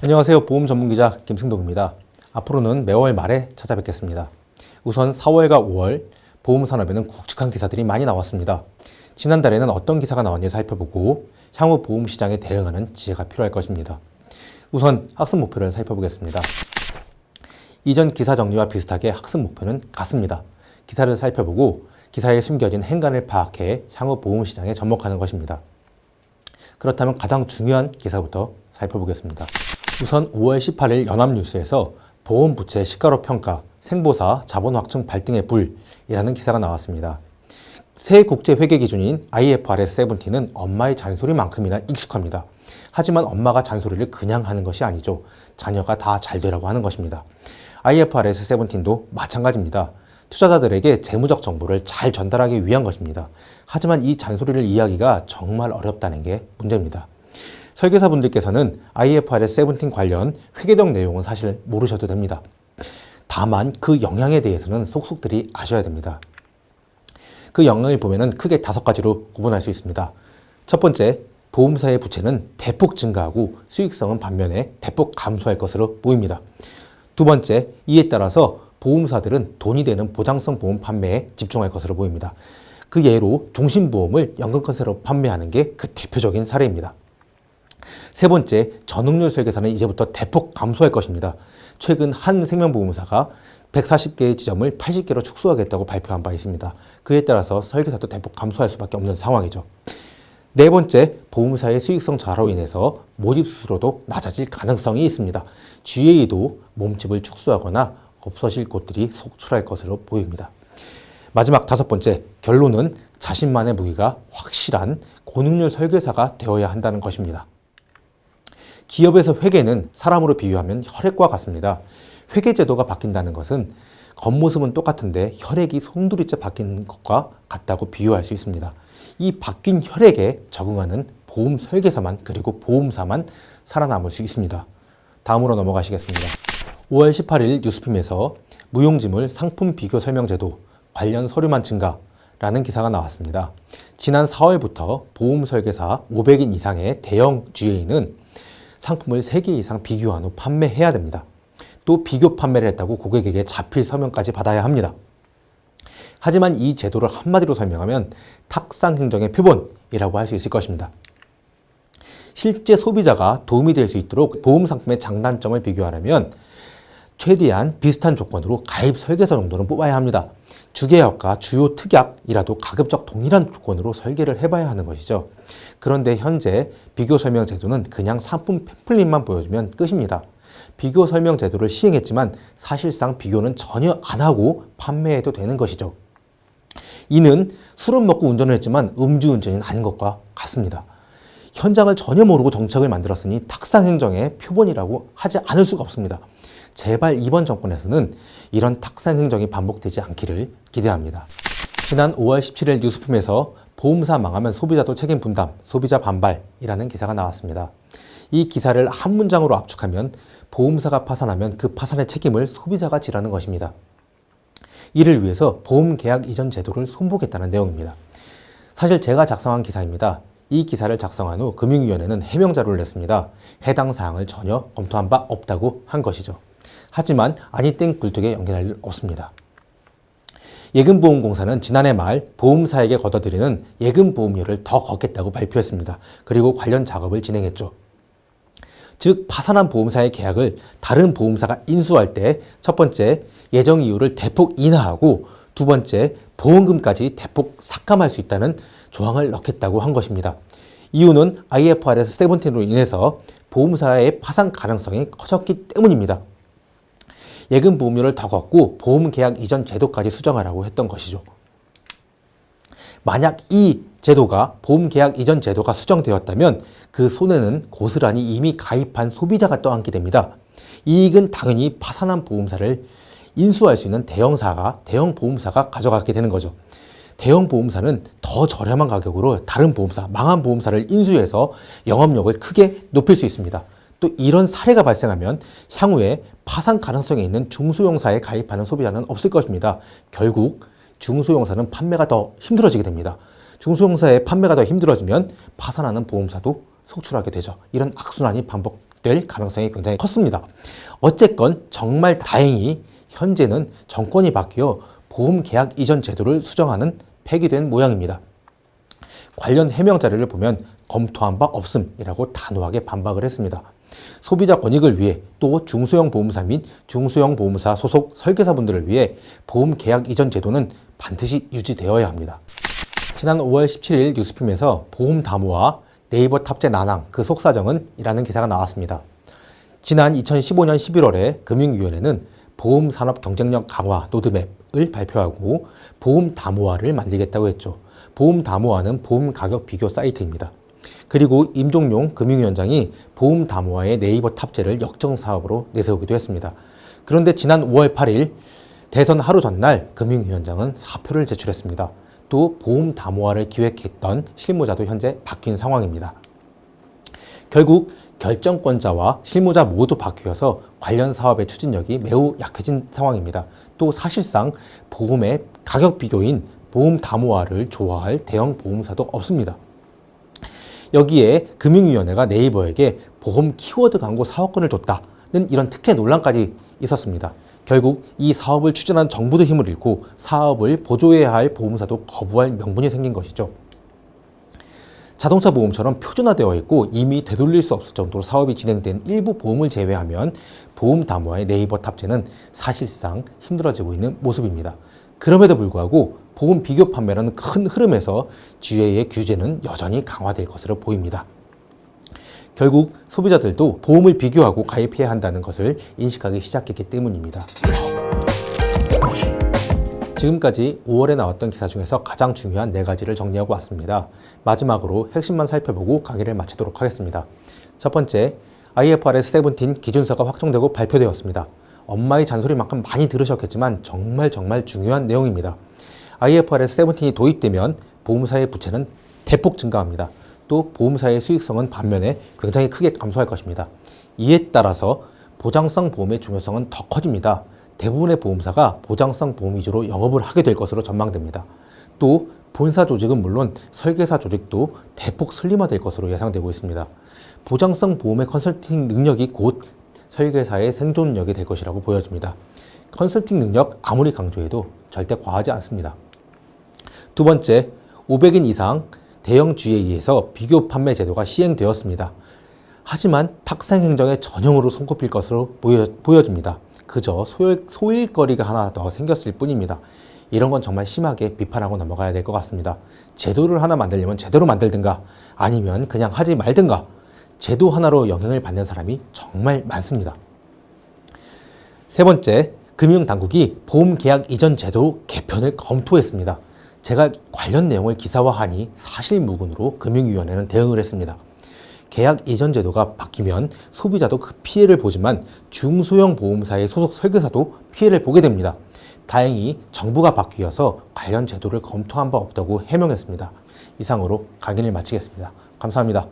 안녕하세요. 보험 전문기자 김승동입니다. 앞으로는 매월 말에 찾아뵙겠습니다. 우선 4월과 5월 보험산업에는 굵직한 기사들이 많이 나왔습니다. 지난달에는 어떤 기사가 나왔는지 살펴보고 향후 보험시장에 대응하는 지혜가 필요할 것입니다. 우선 학습 목표를 살펴보겠습니다. 이전 기사 정리와 비슷하게 학습 목표는 같습니다. 기사를 살펴보고 기사에 숨겨진 행간을 파악해 향후 보험시장에 접목하는 것입니다. 그렇다면 가장 중요한 기사부터 살펴보겠습니다. 우선 5월 18일 연합뉴스에서 보험부채 시가로 평가, 생보사 자본 확충 발등의 불이라는 기사가 나왔습니다. 새 국제 회계 기준인 IFRS 17은 엄마의 잔소리만큼이나 익숙합니다. 하지만 엄마가 잔소리를 그냥 하는 것이 아니죠. 자녀가 다 잘 되라고 하는 것입니다. IFRS 17도 마찬가지입니다. 투자자들에게 재무적 정보를 잘 전달하기 위한 것입니다. 하지만 이 잔소리를 이해하기가 정말 어렵다는 게 문제입니다. 설계사분들께서는 IFRS 17 관련 회계적 내용은 사실 모르셔도 됩니다. 다만 그 영향에 대해서는 속속들이 아셔야 됩니다. 그 영향을 보면은 크게 5가지로 구분할 수 있습니다. 첫 번째, 보험사의 부채는 대폭 증가하고 수익성은 반면에 대폭 감소할 것으로 보입니다. 두 번째, 이에 따라서 보험사들은 돈이 되는 보장성 보험 판매에 집중할 것으로 보입니다. 그 예로 종신보험을 연금건세로 판매하는 게 그 대표적인 사례입니다. 세 번째, 전환율 설계사는 이제부터 대폭 감소할 것입니다. 최근 한 생명보험사가 140개의 지점을 80개로 축소하겠다고 발표한 바 있습니다. 그에 따라서 설계사도 대폭 감소할 수밖에 없는 상황이죠. 네 번째, 보험사의 수익성 저하로 인해서 모집 수수료도 낮아질 가능성이 있습니다. GA도 몸집을 축소하거나 없어질 곳들이 속출할 것으로 보입니다. 마지막 5번째, 결론은 자신만의 무기가 확실한 고능률 설계사가 되어야 한다는 것입니다. 기업에서 회계는 사람으로 비유하면 혈액과 같습니다. 회계 제도가 바뀐다는 것은 겉모습은 똑같은데 혈액이 송두리째 바뀐 것과 같다고 비유할 수 있습니다. 이 바뀐 혈액에 적응하는 보험 설계사만 그리고 보험사만 살아남을 수 있습니다. 다음으로 넘어가시겠습니다. 5월 18일 뉴스핌에서 무용지물 상품 비교 설명 제도 관련 서류만 증가라는 기사가 나왔습니다. 지난 4월부터 보험 설계사 500인 이상의 대형 GA는 상품을 3개 이상 비교한 후 판매해야 됩니다. 또 비교 판매를 했다고 고객에게 자필 서명까지 받아야 합니다. 하지만 이 제도를 한마디로 설명하면 탁상 행정의 표본이라고 할 수 있을 것입니다. 실제 소비자가 도움이 될 수 있도록 보험 상품의 장단점을 비교하려면 최대한 비슷한 조건으로 가입 설계서 정도는 뽑아야 합니다. 주계약과 주요 특약이라도 가급적 동일한 조건으로 설계를 해봐야 하는 것이죠. 그런데 현재 비교 설명 제도는 그냥 상품 팸플릿만 보여주면 끝입니다. 비교 설명 제도를 시행했지만 사실상 비교는 전혀 안 하고 판매해도 되는 것이죠. 이는 술은 먹고 운전을 했지만 음주운전이 아닌 것과 같습니다. 현장을 전혀 모르고 정책을 만들었으니 탁상 행정의 표본이라고 하지 않을 수가 없습니다. 제발 이번 정권에서는 이런 탁상 행정이 반복되지 않기를 기대합니다. 지난 5월 17일 뉴스핌에서 보험사 망하면 소비자도 책임 분담, 소비자 반발이라는 기사가 나왔습니다. 이 기사를 한 문장으로 압축하면 보험사가 파산하면 그 파산의 책임을 소비자가 지라는 것입니다. 이를 위해서 보험계약 이전 제도를 손보겠다는 내용입니다. 사실 제가 작성한 기사입니다. 이 기사를 작성한 후 금융위원회는 해명 자료를 냈습니다. 해당 사항을 전혀 검토한 바 없다고 한 것이죠. 하지만 아니 땡 굴뚝에 연결할 일 없습니다. 예금보험공사는 지난해 말 보험사에게 걷어들이는 예금보험료를 더 걷겠다고 발표했습니다. 그리고 관련 작업을 진행했죠. 즉 파산한 보험사의 계약을 다른 보험사가 인수할 때 첫 번째 예정 이율을 대폭 인하하고 두 번째 보험금까지 대폭 삭감할 수 있다는 조항을 넣겠다고 한 것입니다. 이유는 IFRS 17으로 인해서 보험사의 파산 가능성이 커졌기 때문입니다. 예금 보험료를 더 걷고 보험계약 이전 제도까지 수정하라고 했던 것이죠. 만약 이 제도가 보험계약 이전 제도가 수정되었다면 그 손해는 고스란히 이미 가입한 소비자가 떠안게 됩니다. 이익은 당연히 파산한 보험사를 인수할 수 있는 대형 보험사가 가져가게 되는 거죠. 대형 보험사는 더 저렴한 가격으로 다른 보험사, 망한 보험사를 인수해서 영업력을 크게 높일 수 있습니다. 또 이런 사례가 발생하면 향후에 파산 가능성이 있는 중소형사에 가입하는 소비자는 없을 것입니다. 결국 중소형사는 판매가 더 힘들어지게 됩니다. 중소형사의 판매가 더 힘들어지면 파산하는 보험사도 속출하게 되죠. 이런 악순환이 반복됩니다. 될 가능성이 굉장히 컸습니다. 어쨌건 정말 다행히 현재는 정권이 바뀌어 보험계약 이전 제도를 수정하는 폐기된 모양입니다. 관련 해명 자료를 보면 검토한 바 없음이라고 단호하게 반박을 했습니다. 소비자 권익을 위해 또 중소형 보험사 및 중소형 보험사 소속 설계사분들을 위해 보험계약 이전 제도는 반드시 유지되어야 합니다. 지난 5월 17일 뉴스핌에서 보험 담보와 네이버 탑재 난항 그 속사정은 이라는 기사가 나왔습니다. 지난 2015년 11월에 금융위원회는 보험산업 경쟁력 강화 로드맵을 발표하고 보험 담보화를 만들겠다고 했죠. 보험 담보화는 보험 가격 비교 사이트입니다. 그리고 임종용 금융위원장이 보험 담보화의 네이버 탑재를 역정 사업으로 내세우기도 했습니다. 그런데 지난 5월 8일 대선 하루 전날 금융위원장은 사표를 제출했습니다. 또 보험 담보화를 기획했던 실무자도 현재 바뀐 상황입니다. 결국 결정권자와 실무자 모두 바뀌어서 관련 사업의 추진력이 매우 약해진 상황입니다. 또 사실상 보험의 가격 비교인 보험 담보화를 좋아할 대형 보험사도 없습니다. 여기에 금융위원회가 네이버에게 보험 키워드 광고 사업권을 줬다는 이런 특혜 논란까지 있었습니다. 결국 이 사업을 추진한 정부도 힘을 잃고 사업을 보조해야 할 보험사도 거부할 명분이 생긴 것이죠. 자동차 보험처럼 표준화되어 있고 이미 되돌릴 수 없을 정도로 사업이 진행된 일부 보험을 제외하면 보험 담보화의 네이버 탑재는 사실상 힘들어지고 있는 모습입니다. 그럼에도 불구하고 보험 비교 판매라는 큰 흐름에서 GA의 규제는 여전히 강화될 것으로 보입니다. 결국 소비자들도 보험을 비교하고 가입해야 한다는 것을 인식하기 시작했기 때문입니다. 지금까지 5월에 나왔던 기사 중에서 가장 중요한 4가지를 정리하고 왔습니다. 마지막으로 핵심만 살펴보고 강의를 마치도록 하겠습니다. 첫 번째, IFRS 17 기준서가 확정되고 발표되었습니다. 엄마의 잔소리만큼 많이 들으셨겠지만 정말 중요한 내용입니다. IFRS 17이 도입되면 보험사의 부채는 대폭 증가합니다. 또 보험사의 수익성은 반면에 굉장히 크게 감소할 것입니다. 이에 따라서 보장성 보험의 중요성은 더 커집니다. 대부분의 보험사가 보장성 보험 위주로 영업을 하게 될 것으로 전망됩니다. 또 본사 조직은 물론 설계사 조직도 대폭 슬림화될 것으로 예상되고 있습니다. 보장성 보험의 컨설팅 능력이 곧 설계사의 생존력이 될 것이라고 보여집니다. 컨설팅 능력 아무리 강조해도 절대 과하지 않습니다. 두 번째, 500인 이상 대형 GA에서 비교 판매 제도가 시행되었습니다. 하지만 탁생행정의 전형으로 손꼽힐 것으로 보여집니다. 그저 소일거리가 하나 더 생겼을 뿐입니다. 이런 건 정말 심하게 비판하고 넘어가야 될 것 같습니다. 제도를 하나 만들려면 제대로 만들든가 아니면 그냥 하지 말든가 제도 하나로 영향을 받는 사람이 정말 많습니다. 세 번째, 금융당국이 보험계약 이전 제도 개편을 검토했습니다. 제가 관련 내용을 기사화하니 사실무근으로 금융위원회는 대응을 했습니다. 계약 이전 제도가 바뀌면 소비자도 그 피해를 보지만 중소형 보험사의 소속 설계사도 피해를 보게 됩니다. 다행히 정부가 바뀌어서 관련 제도를 검토한 바 없다고 해명했습니다. 이상으로 강의를 마치겠습니다. 감사합니다.